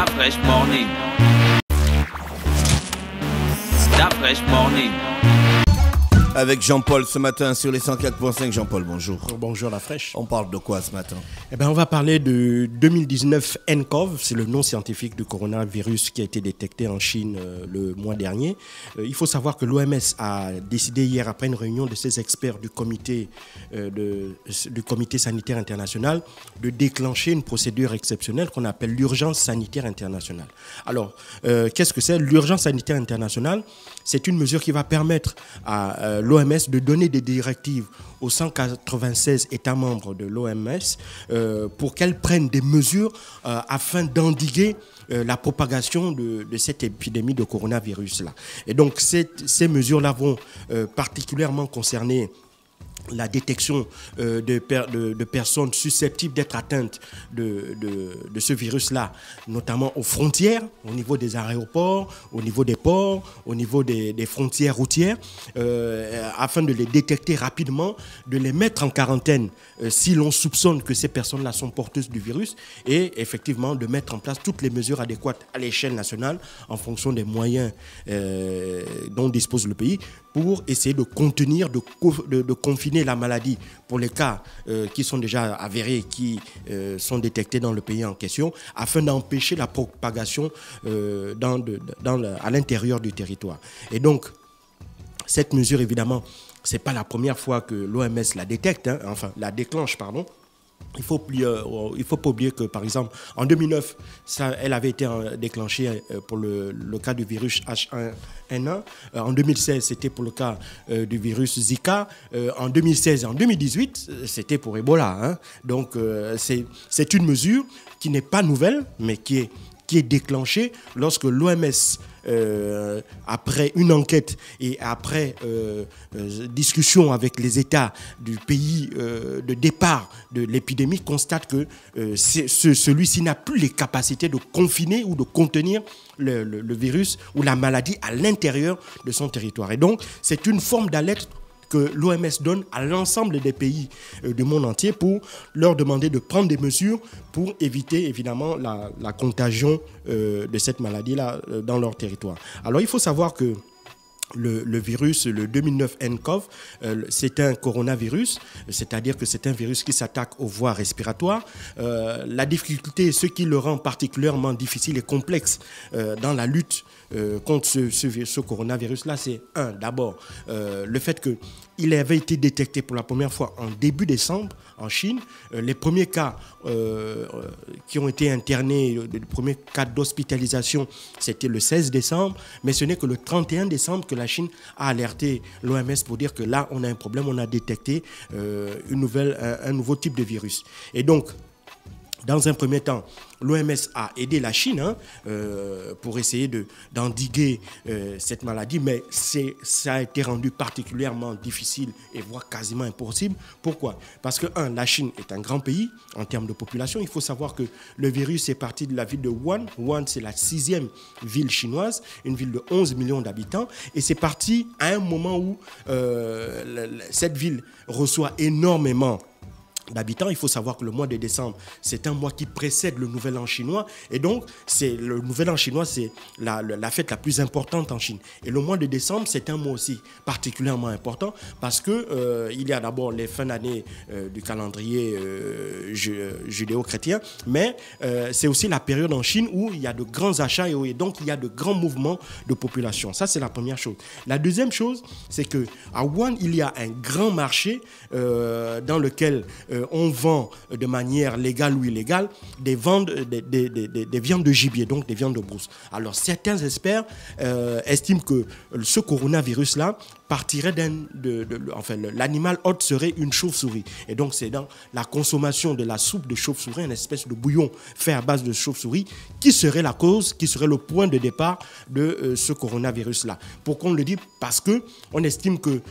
La Fresh Morning. La Fresh Morning. Avec Jean-Paul ce matin sur les 104.5. Jean-Paul, bonjour. Bonjour la fraîche. On parle de quoi ce matin? On va parler de 2019 nCoV, c'est le nom scientifique du coronavirus qui a été détecté en Chine le mois dernier. Il faut savoir que l'OMS a décidé hier, après une réunion de ses experts du comité sanitaire international, de déclencher une procédure exceptionnelle qu'on appelle l'urgence sanitaire internationale. Alors, qu'est-ce que c'est? L'urgence sanitaire internationale, c'est une mesure qui va permettre à l'OMS de donner des directives aux 196 États membres de l'OMS pour qu'elles prennent des mesures afin d'endiguer la propagation de cette épidémie de coronavirus-là. Et donc, ces mesures-là vont particulièrement concerner la détection de personnes susceptibles d'être atteintes de ce virus-là, notamment aux frontières, au niveau des aéroports, au niveau des ports, au niveau des frontières routières, afin de les détecter rapidement, de les mettre en quarantaine si l'on soupçonne que ces personnes-là sont porteuses du virus, et effectivement de mettre en place toutes les mesures adéquates à l'échelle nationale en fonction des moyens dont dispose le pays pour essayer de contenir, de confiner la maladie pour les cas qui sont déjà avérés, qui sont détectés dans le pays en question, afin d'empêcher la propagation à l'intérieur du territoire. Et donc, cette mesure, évidemment, ce n'est pas la première fois que l'OMS la détecte, la déclenche, pardon. Il ne faut pas oublier que, par exemple, en 2009, elle avait été déclenchée pour le cas du virus H1N1. En 2016, c'était pour le cas du virus Zika. En 2016 et en 2018, c'était pour Ebola. Donc, c'est une mesure qui n'est pas nouvelle, mais qui est déclenchée lorsque l'OMS, après une enquête et après discussion avec les États du pays de départ de l'épidémie, constate que celui-ci n'a plus les capacités de confiner ou de contenir le virus ou la maladie à l'intérieur de son territoire. Et donc, c'est une forme d'alerte que l'OMS donne à l'ensemble des pays du monde entier pour leur demander de prendre des mesures pour éviter évidemment la contagion de cette maladie-là dans leur territoire. Alors il faut savoir que le virus, le 2009 nCoV, c'est un coronavirus, c'est-à-dire que c'est un virus qui s'attaque aux voies respiratoires. La difficulté, ce qui le rend particulièrement difficile et complexe dans la lutte contre ce coronavirus-là, c'est d'abord le fait qu'il avait été détecté pour la première fois en début décembre en Chine. Les premiers cas qui ont été internés, les premiers cas d'hospitalisation, c'était le 16 décembre, mais ce n'est que le 31 décembre que la Chine a alerté l'OMS pour dire que là, on a un problème, on a détecté un nouveau type de virus. Et donc, dans un premier temps, l'OMS a aidé la Chine pour essayer d'endiguer cette maladie, mais ça a été rendu particulièrement difficile et voire quasiment impossible. Pourquoi? Parce que, la Chine est un grand pays en termes de population. Il faut savoir que le virus est parti de la ville de Wuhan. Wuhan, c'est la 6e ville chinoise, une ville de 11 millions d'habitants. Et c'est parti à un moment où cette ville reçoit énormément d'habitants. Il faut savoir que le mois de décembre, c'est un mois qui précède le Nouvel An chinois. Et donc, le Nouvel An chinois, c'est la fête la plus importante en Chine. Et le mois de décembre, c'est un mois aussi particulièrement important parce que il y a d'abord les fins d'année du calendrier judéo-chrétien, mais c'est aussi la période en Chine où il y a de grands achats et donc il y a de grands mouvements de population. Ça, c'est la première chose. La deuxième chose, c'est qu'à Wuhan, il y a un grand marché dans lequel on vend de manière légale ou illégale des viandes de gibier, donc des viandes de brousse. Alors certains experts estiment que ce coronavirus-là partirait l'animal hôte serait une chauve-souris. Et donc c'est dans la consommation de la soupe de chauve-souris, une espèce de bouillon fait à base de chauve-souris, qui serait la cause, qui serait le point de départ de ce coronavirus-là. Pourquoi on le dit? Parce qu'on estime que,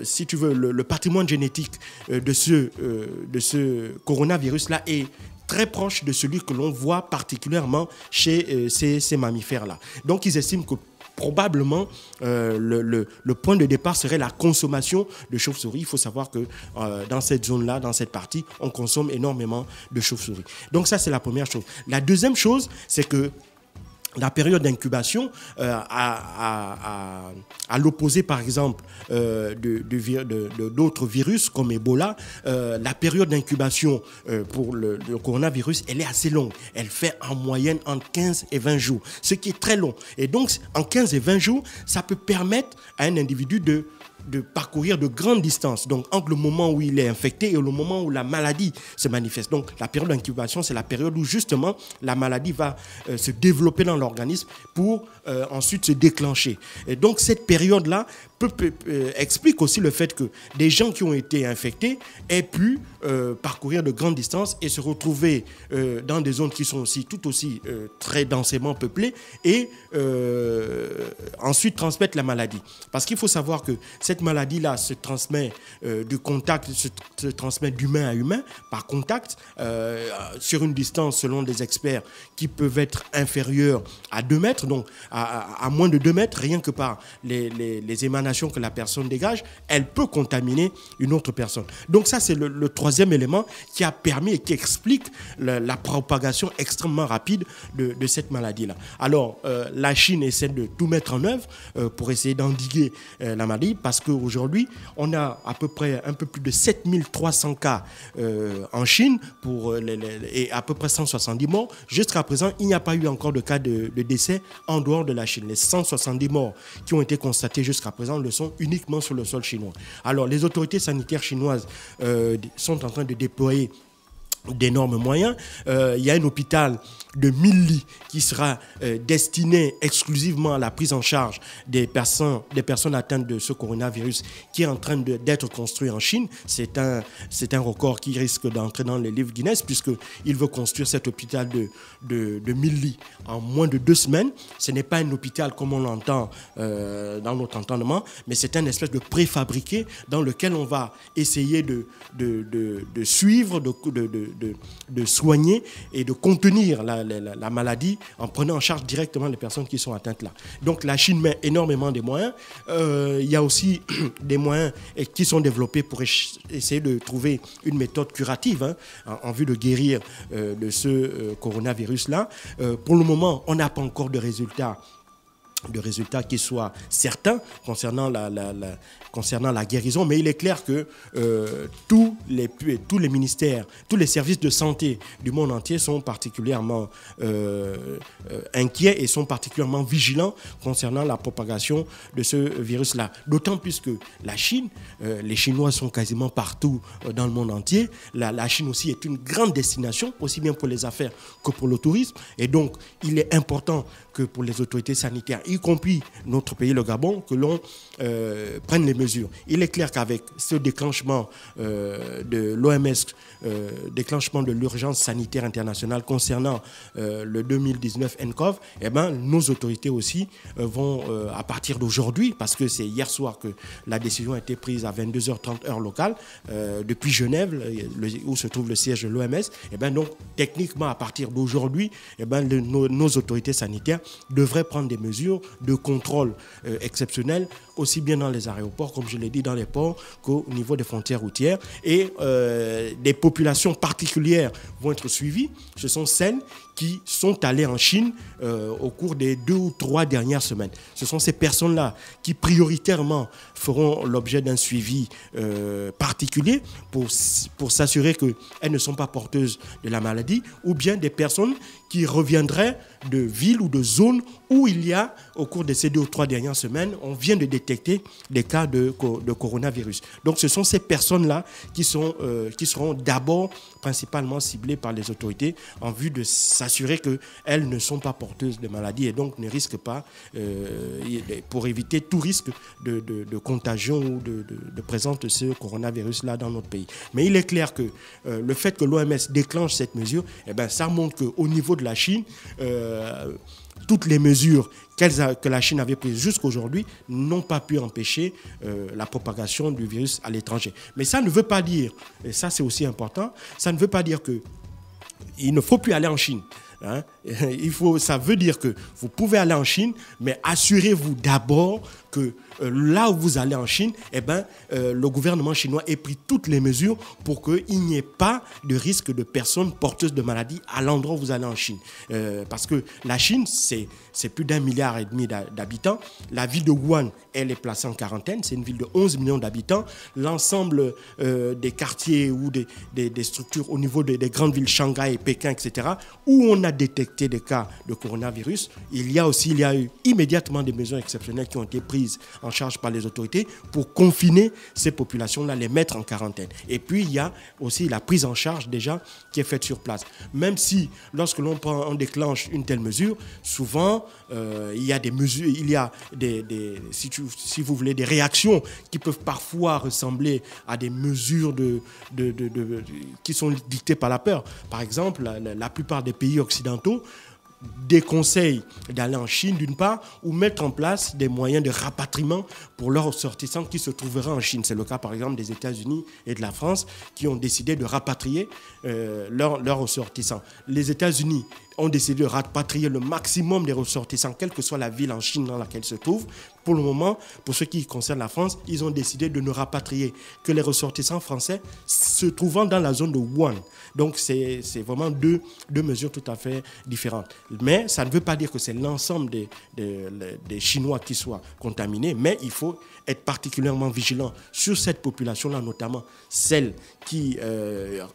si tu veux, le patrimoine génétique de ce coronavirus-là est très proche de celui que l'on voit particulièrement chez ces mammifères-là. Donc, ils estiment que probablement le point de départ serait la consommation de chauves-souris. Il faut savoir que dans cette zone-là, dans cette partie, on consomme énormément de chauves-souris. Donc ça, c'est la première chose. La deuxième chose, c'est que la période d'incubation, à l'opposé par exemple d'autres virus comme Ebola, la période d'incubation pour le coronavirus, elle est assez longue. Elle fait en moyenne entre 15 et 20 jours, ce qui est très long. Et donc, en 15 et 20 jours, ça peut permettre à un individu de parcourir de grandes distances, donc entre le moment où il est infecté et le moment où la maladie se manifeste. Donc la période d'incubation, c'est la période où justement la maladie va se développer dans l'organisme pour ensuite se déclencher. Et donc cette période-là explique aussi le fait que des gens qui ont été infectés aient pu parcourir de grandes distances et se retrouver dans des zones qui sont aussi tout aussi très densément peuplées et ensuite transmettre la maladie. Parce qu'il faut savoir que cette maladie-là se transmet du contact, se transmet d'humain à humain, par contact, sur une distance, selon des experts, qui peuvent être inférieures à 2 mètres, donc à moins de 2 mètres, rien que par les émanations que la personne dégage, elle peut contaminer une autre personne. Donc ça, c'est le troisième élément qui a permis et qui explique la propagation extrêmement rapide de cette maladie-là. Alors, la Chine essaie de tout mettre en œuvre pour essayer d'endiguer la maladie, parce qu'aujourd'hui, on a à peu près un peu plus de 7300 cas en Chine et à peu près 170 morts. Jusqu'à présent, il n'y a pas eu encore de cas de décès en dehors de la Chine. Les 170 morts qui ont été constatés jusqu'à présent le sont uniquement sur le sol chinois. Alors, les autorités sanitaires chinoises sont en train de déployer d'énormes moyens. Il y a un hôpital de 1000 lits qui sera destiné exclusivement à la prise en charge des personnes atteintes de ce coronavirus qui est en train d'être construit en Chine. C'est un record qui risque d'entrer dans les livres Guinness puisqu'il veut construire cet hôpital de 1000 lits en moins de 2 semaines. Ce n'est pas un hôpital comme on l'entend dans notre entendement, mais c'est un espèce de préfabriqué dans lequel on va essayer de suivre, de soigner et de contenir la maladie en prenant en charge directement les personnes qui sont atteintes là. Donc la Chine met énormément de moyens. Il y a aussi des moyens qui sont développés pour essayer de trouver une méthode curative en vue de guérir de ce coronavirus-là. Pour le moment, on n'a pas encore de résultats qui soient certains concernant la guérison, mais il est clair que tous les ministères, tous les services de santé du monde entier sont particulièrement inquiets et sont particulièrement vigilants concernant la propagation de ce virus-là. D'autant plus que la Chine, les Chinois sont quasiment partout dans le monde entier. La Chine aussi est une grande destination, aussi bien pour les affaires que pour le tourisme. Et donc, il est important que pour les autorités sanitaires, y compris notre pays, le Gabon, que l'on prenne les mesures. Il est clair qu'avec ce déclenchement de l'OMS, déclenchement de l'urgence sanitaire internationale concernant le 2019 nCoV, eh ben, nos autorités aussi vont, à partir d'aujourd'hui, parce que c'est hier soir que la décision a été prise à 22h30 heure locale, depuis Genève, où se trouve le siège de l'OMS, eh ben, donc techniquement, à partir d'aujourd'hui, eh ben, nos autorités sanitaires devraient prendre des mesures de contrôle exceptionnel, aussi bien dans les aéroports, comme je l'ai dit, dans les ports, qu'au niveau des frontières routières. Et des populations particulières vont être suivies. Ce sont celles qui sont allées en Chine au cours des 2 ou 3 dernières semaines. Ce sont ces personnes-là qui prioritairement feront l'objet d'un suivi particulier pour s'assurer qu'elles ne sont pas porteuses de la maladie, ou bien des personnes qui reviendraient de villes ou de zones où il y a, au cours de ces 2 ou 3 dernières semaines, on vient de détecter des cas de coronavirus. Donc ce sont ces personnes-là qui seront d'abord principalement ciblées par les autorités en vue de s'assurer qu'elles ne sont pas porteuses de maladie et donc ne risquent pas, pour éviter tout risque de contagion ou de présence de ce coronavirus-là dans notre pays. Mais il est clair que le fait que l'OMS déclenche cette mesure, eh ben, ça montre qu'au niveau de la Chine, toutes les mesures que la Chine avait prises jusqu'aujourd'hui n'ont pas pu empêcher la propagation du virus à l'étranger. Mais ça ne veut pas dire, et ça c'est aussi important, ça ne veut pas dire qu'il ne faut plus aller en Chine. Hein. Ça veut dire que vous pouvez aller en Chine, mais assurez-vous d'abord que là où vous allez en Chine, le gouvernement chinois ait pris toutes les mesures pour qu'il n'y ait pas de risque de personnes porteuses de maladies à l'endroit où vous allez en Chine. Parce que la Chine, c'est plus d'1,5 milliard d'habitants. La ville de Wuhan, elle est placée en quarantaine. C'est une ville de 11 millions d'habitants. L'ensemble des quartiers ou des structures au niveau des grandes villes, Shanghai, Pékin, etc., où on a détecté des cas de coronavirus, il y a eu immédiatement des mesures exceptionnelles qui ont été prises en charge par les autorités pour confiner ces populations-là, les mettre en quarantaine. Et puis, il y a aussi la prise en charge déjà qui est faite sur place. Même si, lorsque on déclenche une telle mesure, souvent, il y a des mesures, si vous voulez, des réactions qui peuvent parfois ressembler à des mesures qui sont dictées par la peur. Par exemple, la plupart des pays occidentaux déconseillent d'aller en Chine d'une part ou mettre en place des moyens de rapatriement pour leurs ressortissants qui se trouveraient en Chine. C'est le cas par exemple des États-Unis et de la France qui ont décidé de rapatrier leurs ressortissants. Les États-Unis ont décidé de rapatrier le maximum des ressortissants, quelle que soit la ville en Chine dans laquelle ils se trouvent. Pour le moment, pour ce qui concerne la France, ils ont décidé de ne rapatrier que les ressortissants français se trouvant dans la zone de Wuhan. Donc, c'est vraiment deux mesures tout à fait différentes. Mais ça ne veut pas dire que c'est l'ensemble des Chinois qui soient contaminés, mais il faut être particulièrement vigilant sur cette population-là, notamment celle qui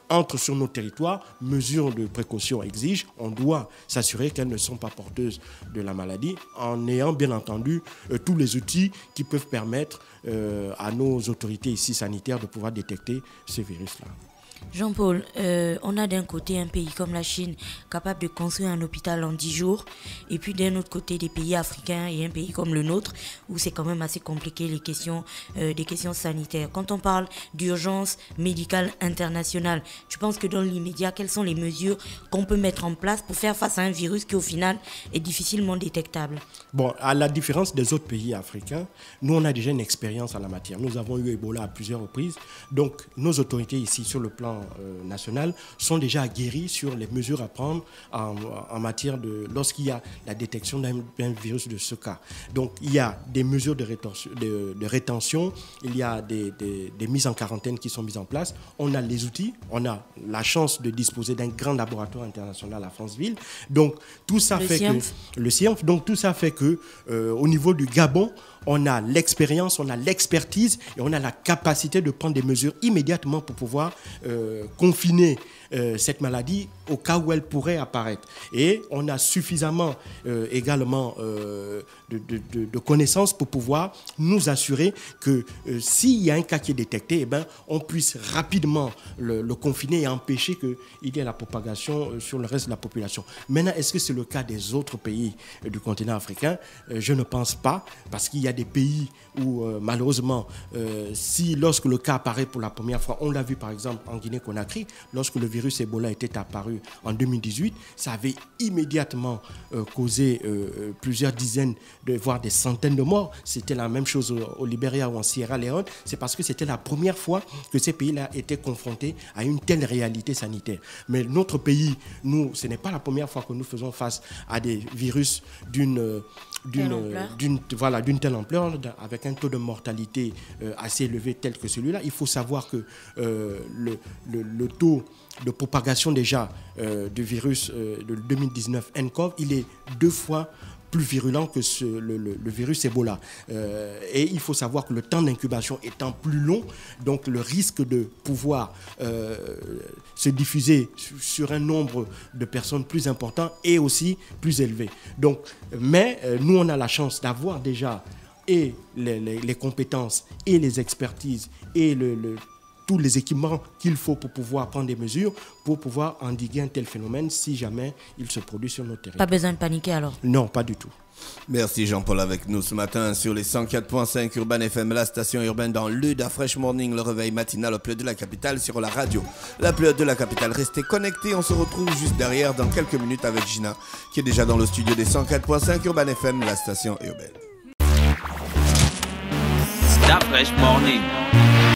entre sur nos territoires. Mesures de précaution exigent. On doit s'assurer qu'elles ne sont pas porteuses de la maladie en ayant bien entendu tous les outils qui peuvent permettre à nos autorités ici sanitaires de pouvoir détecter ces virus-là. Jean-Paul, on a d'un côté un pays comme la Chine capable de construire un hôpital en 10 jours et puis d'un autre côté des pays africains et un pays comme le nôtre où c'est quand même assez compliqué des questions sanitaires. Quand on parle d'urgence médicale internationale, tu penses que dans l'immédiat, quelles sont les mesures qu'on peut mettre en place pour faire face à un virus qui au final est difficilement détectable? Bon, à la différence des autres pays africains, nous on a déjà une expérience en la matière. Nous avons eu Ebola à plusieurs reprises, donc nos autorités ici sur le plan national sont déjà aguerris sur les mesures à prendre en matière de lorsqu'il y a la détection d'un virus de ce cas. Donc il y a des mesures de rétention, il y a des mises en quarantaine qui sont mises en place. On a les outils, on a la chance de disposer d'un grand laboratoire international à Franceville. Donc tout ça fait que le CIENF, donc tout ça fait que au niveau du Gabon, on a l'expérience, on a l'expertise et on a la capacité de prendre des mesures immédiatement pour pouvoir confiner cette maladie au cas où elle pourrait apparaître. Et on a suffisamment également de connaissances pour pouvoir nous assurer que s'il y a un cas qui est détecté, on puisse rapidement le confiner et empêcher qu'il y ait la propagation sur le reste de la population. Maintenant, est-ce que c'est le cas des autres pays du continent africain? Je ne pense pas, parce qu'il y a des pays où malheureusement, lorsque le cas apparaît pour la première fois, on l'a vu par exemple en Guinée-Conakry, lorsque le virus Ebola était apparu en 2018, ça avait immédiatement causé plusieurs dizaines, voire des centaines de morts. C'était la même chose au Libéria ou en Sierra Leone. C'est parce que c'était la première fois que ces pays-là étaient confrontés à une telle réalité sanitaire. Mais notre pays, nous, ce n'est pas la première fois que nous faisons face à des virus d'une telle ampleur, avec un taux de mortalité assez élevé tel que celui-là. Il faut savoir que le taux de propagation déjà du virus de 2019 nCoV, il est 2 fois plus virulent que le virus Ebola. Et il faut savoir que le temps d'incubation étant plus long, donc le risque de pouvoir se diffuser sur un nombre de personnes plus important est aussi plus élevé. Donc, mais nous, on a la chance d'avoir déjà et les compétences et les expertises et tous les équipements qu'il faut pour pouvoir prendre des mesures pour pouvoir endiguer un tel phénomène si jamais il se produit sur notre territoire. Pas besoin de paniquer alors? Non, pas du tout. Merci Jean-Paul avec nous ce matin sur les 104.5 Urban FM, la station urbaine dans l'UDA Fresh Morning, le réveil matinal au plus de la capitale sur la radio. La plus haute de la capitale, restez connectés, on se retrouve juste derrière dans quelques minutes avec Gina qui est déjà dans le studio des 104.5 Urban FM, la station urbaine. Stop Fresh Morning.